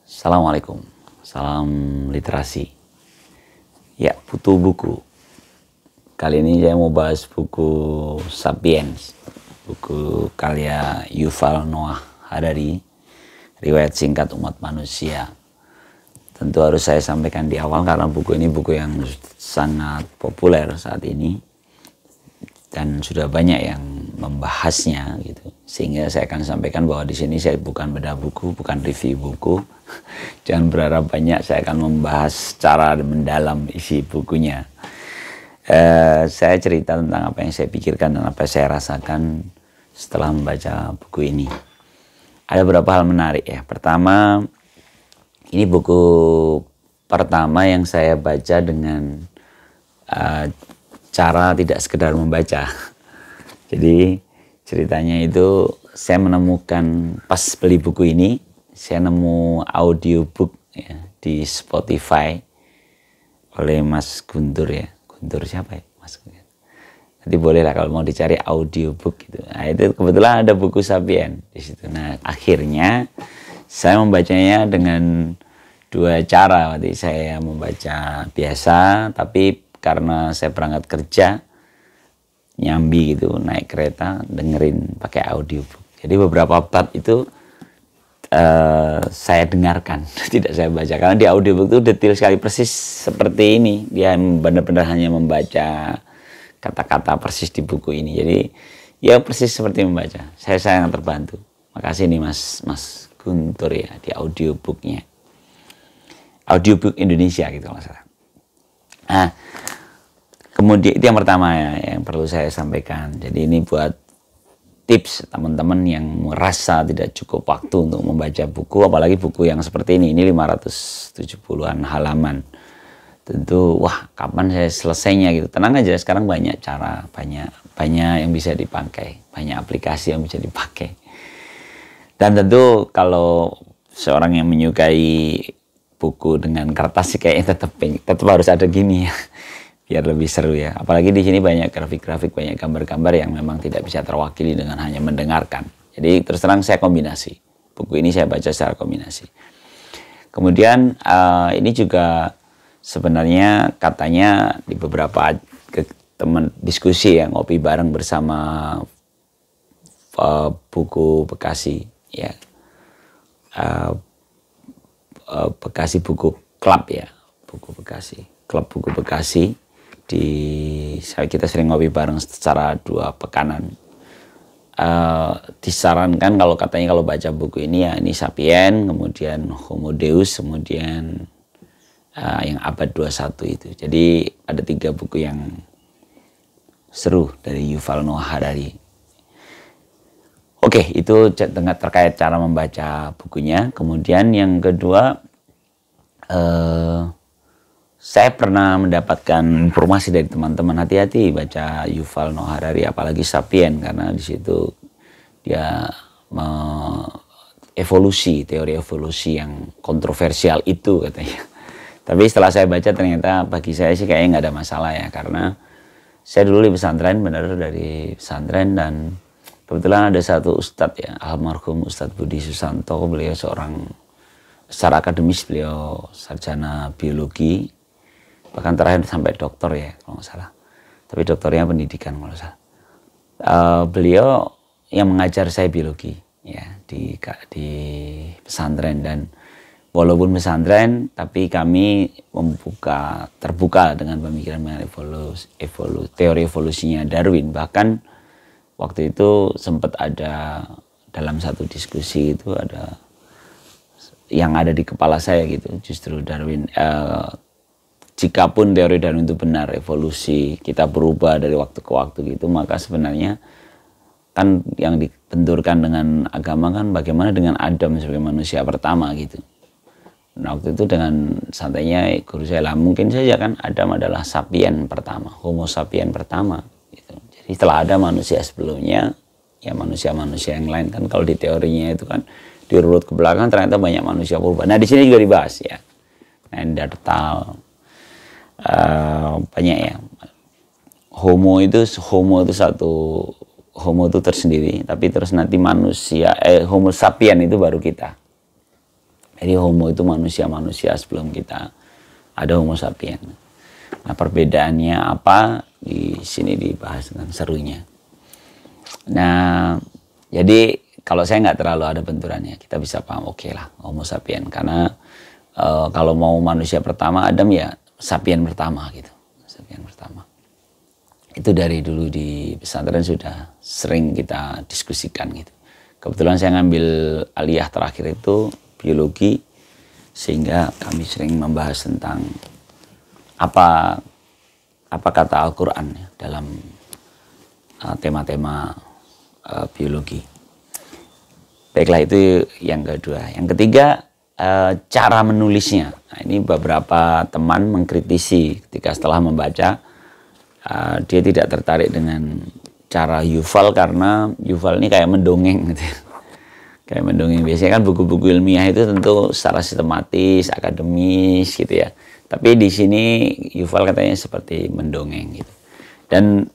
Assalamualaikum, salam literasi. Ya, butuh buku. Kali ini saya mau bahas buku Sapiens, buku karya Yuval Noah Harari, Riwayat Singkat Umat Manusia. Tentu harus saya sampaikan di awal karena buku ini buku yang sangat populer saat ini dan sudah banyak yang membahasnya gitu. Sehingga saya akan sampaikan bahwa di sini saya bukan bedah buku, bukan review buku. Jangan berharap banyak, saya akan membahas secara mendalam isi bukunya. Saya cerita tentang apa yang saya pikirkan dan apa yang saya rasakan setelah membaca buku ini. Ada beberapa hal menarik ya. Pertama, ini buku pertama yang saya baca dengan cara tidak sekedar membaca. Jadi ceritanya itu saya menemukan pas beli buku ini, saya nemu audiobook ya, di Spotify oleh Mas Guntur ya. Guntur siapa ya? Mas Guntur. Nanti boleh lah kalau mau dicari audiobook gitu. Nah, itu kebetulan ada buku Sapiens di situ. Nah, akhirnya saya membacanya dengan dua cara. Waktu saya membaca biasa, tapi karena saya berangkat kerja nyambi gitu, naik kereta dengerin pakai audiobook. Jadi beberapa bab itu saya dengarkan, tidak saya baca, karena di audiobook itu detail sekali, persis seperti ini. Dia benar-benar hanya membaca kata-kata persis di buku ini. Jadi ya persis seperti membaca. Saya sangat terbantu. Makasih nih Mas Guntur ya, di audiobooknya. Audiobook Indonesia gitu kalau salah. Nah, kemudian itu yang pertama ya, yang perlu saya sampaikan. Jadi ini buat tips teman-teman yang merasa tidak cukup waktu untuk membaca buku, apalagi buku yang seperti ini 570-an halaman. Tentu, wah kapan saya selesainya gitu. Tenang aja, sekarang banyak cara, banyak yang bisa dipakai, banyak aplikasi yang bisa dipakai. Dan tentu kalau seorang yang menyukai buku dengan kertas sih kayaknya tetap harus ada gini ya, biar lebih seru ya. Apalagi di sini banyak grafik-grafik, banyak gambar-gambar yang memang tidak bisa terwakili dengan hanya mendengarkan. Jadi terus terang saya kombinasi. Buku ini saya baca secara kombinasi. Kemudian ini juga sebenarnya katanya di beberapa teman diskusi yang ngopi bareng bersama buku Bekasi ya. Bekasi Buku Club ya, buku Bekasi, klub buku Bekasi. Kita sering ngopi bareng secara 2 pekanan. Disarankan kalau katanya kalau baca buku ini ya ini Sapiens, kemudian Homo Deus, kemudian yang abad 21 itu. Jadi ada 3 buku yang seru dari Yuval Noah Harari. Oke, itu terkait cara membaca bukunya. Kemudian yang kedua, saya pernah mendapatkan informasi dari teman-teman, hati-hati baca Yuval Noah Harari, apalagi Sapiens, karena di situ dia teori evolusi yang kontroversial itu katanya. Tapi setelah saya baca ternyata bagi saya sih kayaknya nggak ada masalah ya, karena saya dulu di pesantren, benar dari pesantren, dan kebetulan ada satu ustadz ya, almarhum Ustadz Budi Susanto. Beliau secara akademis beliau sarjana biologi, bahkan terakhir sampai doktor ya kalau nggak salah. Tapi doktornya pendidikan kalau nggak salah. Beliau yang mengajar saya biologi ya di pesantren, dan walaupun pesantren tapi kami terbuka dengan pemikiran mengenai teori evolusinya Darwin. Bahkan waktu itu sempat ada dalam satu diskusi itu ada yang ada di kepala saya gitu, justru Darwin, jikapun teori Darwin itu benar, evolusi kita berubah dari waktu ke waktu gitu, maka sebenarnya kan yang dibenturkan dengan agama kan bagaimana dengan Adam sebagai manusia pertama gitu. Nah waktu itu dengan santainya guru saya lah, mungkin saja kan Adam adalah Sapiens pertama, Homo Sapiens pertama gitu. Jadi setelah ada manusia sebelumnya, ya manusia-manusia yang lain kan, kalau di teorinya itu kan diurut ke belakang ternyata banyak manusia purba. Nah di sini juga dibahas ya, Neanderthal, banyak ya. Homo itu Homo itu tersendiri, tapi terus nanti Homo Sapiens itu baru kita. Jadi Homo itu manusia-manusia sebelum kita ada Homo sapiens. Nah, perbedaannya apa di sini dibahas dengan serunya. Nah, jadi kalau saya nggak terlalu ada benturannya, kita bisa paham oke lah Homo sapiens. Karena kalau mau manusia pertama Adam ya sapien pertama gitu, sapien pertama. Itu dari dulu di pesantren sudah sering kita diskusikan gitu. Kebetulan saya ngambil aliyah terakhir itu biologi, sehingga kami sering membahas tentang apa kata Al-Quran ya, dalam tema-tema biologi. Baiklah, itu yang kedua. Yang ketiga, cara menulisnya. Nah, ini beberapa teman mengkritisi ketika setelah membaca, dia tidak tertarik dengan cara Yuval karena Yuval ini kayak mendongeng gitu. Kayak mendongeng. Biasanya kan buku-buku ilmiah itu tentu secara sistematis, akademis gitu ya. Tapi di sini Yuval katanya seperti mendongeng gitu. Dan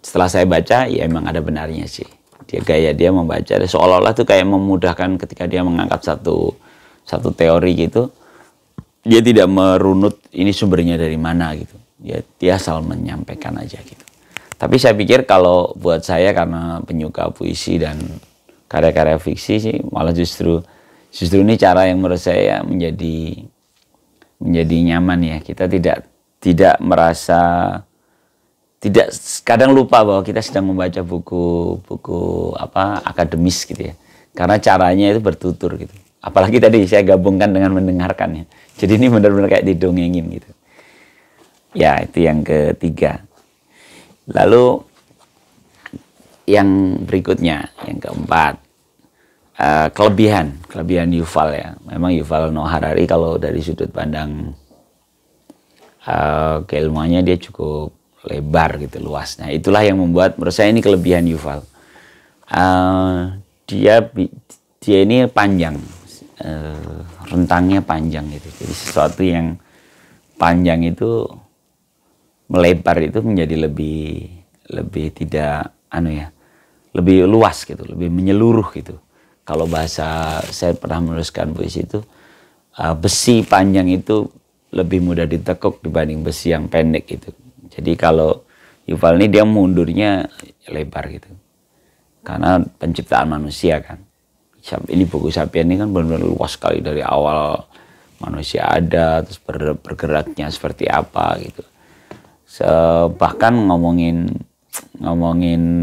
setelah saya baca, ya emang ada benarnya sih. Gaya dia membaca, seolah-olah tuh kayak memudahkan ketika dia mengangkat satu teori gitu. Dia tidak merunut ini sumbernya dari mana gitu. Dia asal menyampaikan aja gitu. Tapi saya pikir kalau buat saya karena penyuka puisi dan karya-karya fiksi sih, malah justru ini cara yang menurut saya menjadi nyaman ya. Kita tidak merasa, tidak, kadang lupa bahwa kita sedang membaca buku akademis gitu ya. Karena caranya itu bertutur gitu. Apalagi tadi saya gabungkan dengan mendengarkan ya. Jadi ini benar-benar kayak didongengin gitu. Ya, itu yang ketiga. Lalu yang berikutnya, yang keempat, kelebihan Yuval ya. Memang Yuval Noah Harari kalau dari sudut pandang keilmuannya dia cukup lebar gitu, luas. Nah, itulah yang membuat menurut saya ini kelebihan Yuval. Dia ini panjang, rentangnya panjang gitu. Jadi sesuatu yang panjang itu melebar itu menjadi lebih tidak lebih luas gitu, lebih menyeluruh gitu. Kalau bahasa saya pernah menuliskan puisi itu, besi panjang itu lebih mudah ditekuk dibanding besi yang pendek gitu. Jadi kalau Yuval ini dia mundurnya lebar gitu, karena penciptaan manusia kan. Ini buku Sapien ini kan benar-benar luas sekali dari awal manusia ada, terus bergeraknya seperti apa gitu. Bahkan ngomongin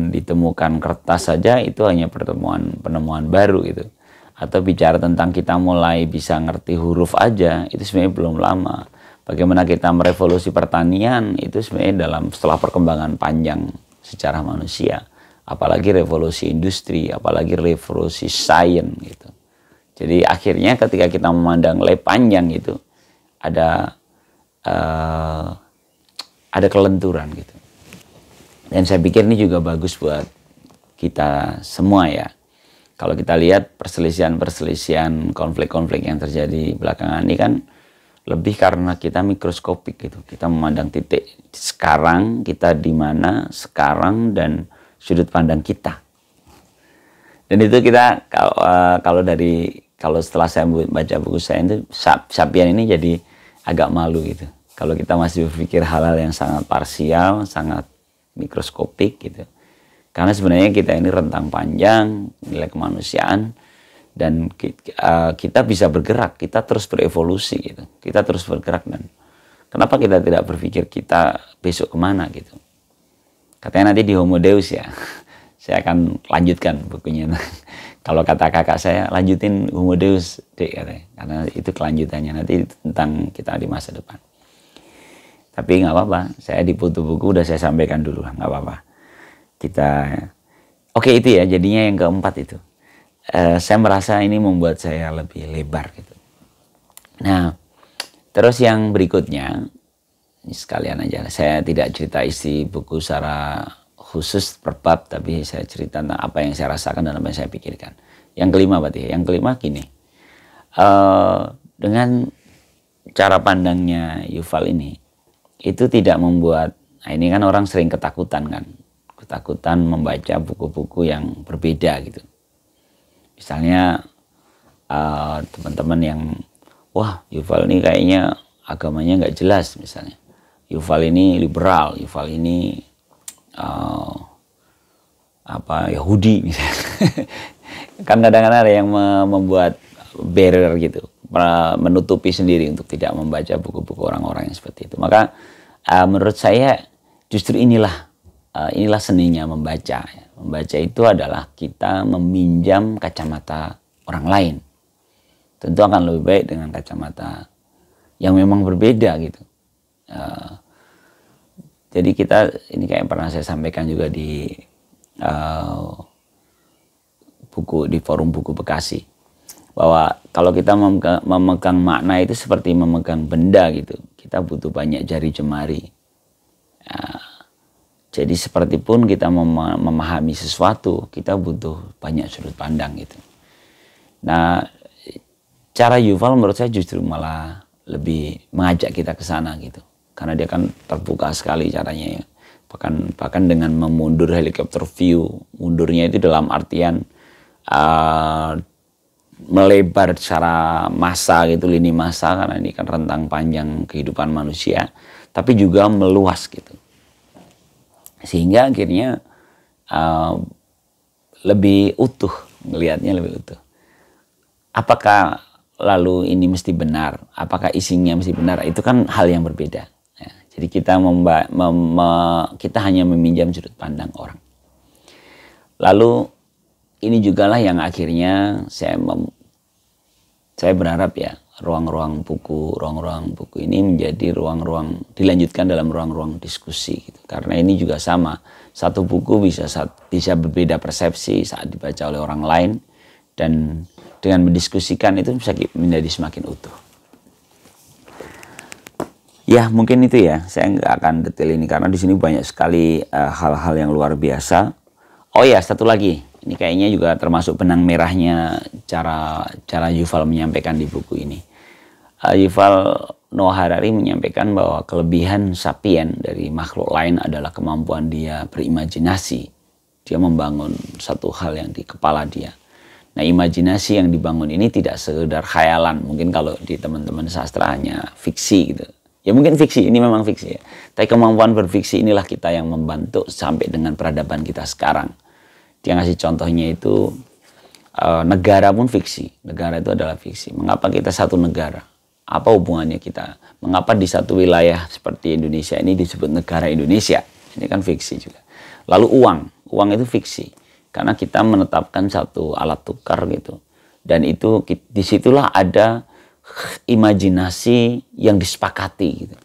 ditemukan kertas saja itu hanya penemuan baru gitu. Atau bicara tentang kita mulai bisa ngerti huruf aja itu sebenarnya belum lama. Bagaimana kita merevolusi pertanian itu sebenarnya setelah perkembangan panjang secara manusia. Apalagi revolusi industri, apalagi revolusi sains gitu. Jadi akhirnya ketika kita memandang panjang itu ada kelenturan gitu. Dan saya pikir ini juga bagus buat kita semua ya. Kalau kita lihat perselisihan, konflik-konflik yang terjadi belakangan ini kan lebih karena kita mikroskopik gitu. Kita memandang titik sekarang, kita di mana sekarang dan sudut pandang kita. Dan itu kita kalau setelah saya baca buku saya itu Sapien ini jadi agak malu gitu. Kalau kita masih berpikir hal-hal yang sangat parsial, sangat mikroskopik gitu. Karena sebenarnya kita ini rentang panjang nilai kemanusiaan dan kita bisa bergerak, kita terus berevolusi gitu. Kita terus bergerak dan kenapa kita tidak berpikir kita besok kemana gitu. Katanya nanti di Homo Deus ya. Saya akan lanjutkan bukunya. Kalau kata kakak saya, lanjutin Homo Deus Dek katanya. Karena itu kelanjutannya nanti tentang kita di masa depan. Tapi nggak apa-apa, saya di foto buku udah saya sampaikan dulu lah, nggak apa-apa. Oke itu ya, jadinya yang keempat itu. Saya merasa ini membuat saya lebih lebar gitu. Nah, terus yang berikutnya, ini sekalian aja, saya tidak cerita isi buku secara khusus per bab, tapi saya cerita tentang apa yang saya rasakan dan apa yang saya pikirkan. Yang kelima berarti, yang kelima gini, dengan cara pandangnya Yuval ini, itu tidak membuat, nah ini kan orang sering ketakutan membaca buku-buku yang berbeda gitu. Misalnya teman-teman yang wah Yuval ini kayaknya agamanya nggak jelas misalnya, Yuval ini liberal, Yuval ini Yahudi misalnya. Kan kadang-kadang ada yang membuat barrier gitu, menutupi sendiri untuk tidak membaca buku-buku orang-orang yang seperti itu. Maka menurut saya justru inilah seninya membaca. Membaca itu adalah kita meminjam kacamata orang lain. Tentu akan lebih baik dengan kacamata yang memang berbeda gitu. Jadi kita, ini kayak pernah saya sampaikan juga di forum buku Bekasi, bahwa kalau kita memegang makna itu seperti memegang benda gitu, kita butuh banyak jari jemari. Jadi seperti pun kita memahami sesuatu, kita butuh banyak sudut pandang gitu. Nah, cara Yuval menurut saya justru malah lebih mengajak kita ke sana gitu. Karena dia kan terbuka sekali caranya ya. Bahkan dengan memundur helikopter view, mundurnya itu dalam artian melebar secara massa gitu, lini massa, karena ini kan rentang panjang kehidupan manusia, tapi juga meluas gitu. Sehingga akhirnya lebih utuh, melihatnya lebih utuh. Apakah lalu ini mesti benar? Apakah isinya mesti benar? Itu kan hal yang berbeda. Ya, jadi kita kita hanya meminjam sudut pandang orang. Lalu ini jugalah yang akhirnya saya berharap ya ruang-ruang buku ini menjadi ruang-ruang, dilanjutkan dalam ruang-ruang diskusi gitu. Karena ini juga sama, satu buku bisa berbeda persepsi saat dibaca oleh orang lain, dan dengan mendiskusikan itu bisa menjadi semakin utuh. Ya mungkin itu ya, saya nggak akan detail ini karena di sini banyak sekali hal-hal yang luar biasa. Oh ya, satu lagi, ini kayaknya juga termasuk benang merahnya cara Yuval menyampaikan di buku ini. Yuval Noah Harari menyampaikan bahwa kelebihan sapien dari makhluk lain adalah kemampuan dia berimajinasi. Dia membangun satu hal yang di kepala dia. Nah, imajinasi yang dibangun ini tidak sekedar khayalan. Mungkin kalau di teman-teman sastra hanya fiksi gitu. Ya mungkin fiksi, ini memang fiksi ya. Tapi kemampuan berfiksi inilah kita yang membantu sampai dengan peradaban kita sekarang. Dia ngasih contohnya itu negara pun fiksi. Negara itu adalah fiksi. Mengapa kita satu negara? Apa hubungannya kita? Mengapa di satu wilayah seperti Indonesia ini disebut negara Indonesia? Ini kan fiksi juga. Lalu uang itu fiksi. Karena kita menetapkan satu alat tukar gitu. Dan itu disitulah ada imajinasi yang disepakati gitu.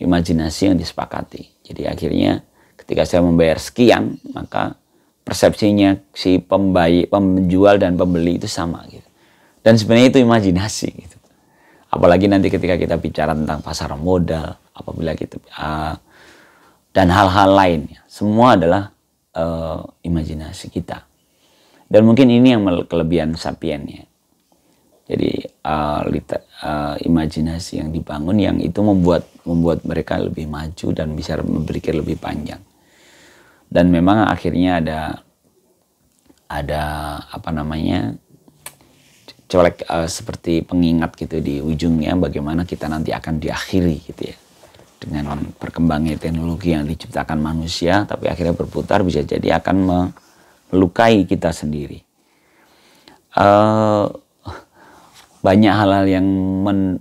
Imajinasi yang disepakati. Jadi akhirnya ketika saya membayar sekian, maka persepsinya si penjual dan pembeli itu sama gitu. Dan sebenarnya itu imajinasi gitu. Apalagi nanti ketika kita bicara tentang pasar modal, apabila kita dan hal-hal lainnya, semua adalah imajinasi kita. Dan mungkin ini yang kelebihan sapiennya. Jadi imajinasi yang dibangun yang itu membuat mereka lebih maju dan bisa berpikir lebih panjang. Dan memang akhirnya ada apa namanya, colek seperti pengingat gitu di ujungnya, bagaimana kita nanti akan diakhiri gitu ya, dengan berkembangnya teknologi yang diciptakan manusia, tapi akhirnya berputar bisa jadi akan melukai kita sendiri. Banyak hal-hal yang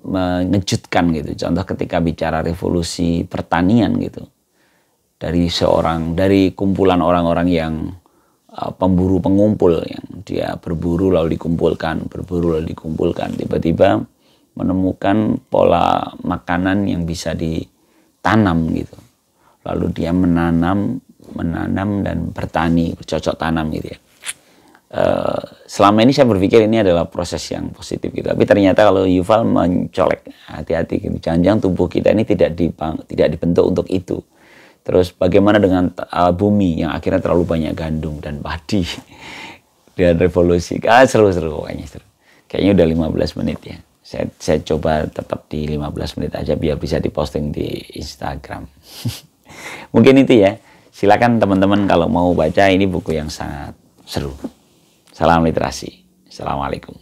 mengejutkan gitu. Contoh ketika bicara revolusi pertanian gitu. Dari kumpulan orang-orang yang pemburu pengumpul, yang dia berburu lalu dikumpulkan, tiba-tiba menemukan pola makanan yang bisa ditanam gitu. Lalu dia menanam dan bertani, bercocok tanam gitu ya. Selama ini saya berpikir ini adalah proses yang positif gitu. Tapi ternyata kalau Yuval mencolek, hati-hati gitu. Jangan-jangan tubuh kita ini tidak dibentuk untuk itu. Terus bagaimana dengan bumi yang akhirnya terlalu banyak gandum dan padi dan revolusi. Seru-seru pokoknya seru. Kayaknya udah 15 menit ya. Saya coba tetap di 15 menit aja biar bisa diposting di Instagram. Mungkin itu ya. Silakan teman-teman kalau mau baca, ini buku yang sangat seru. Salam literasi. Assalamualaikum.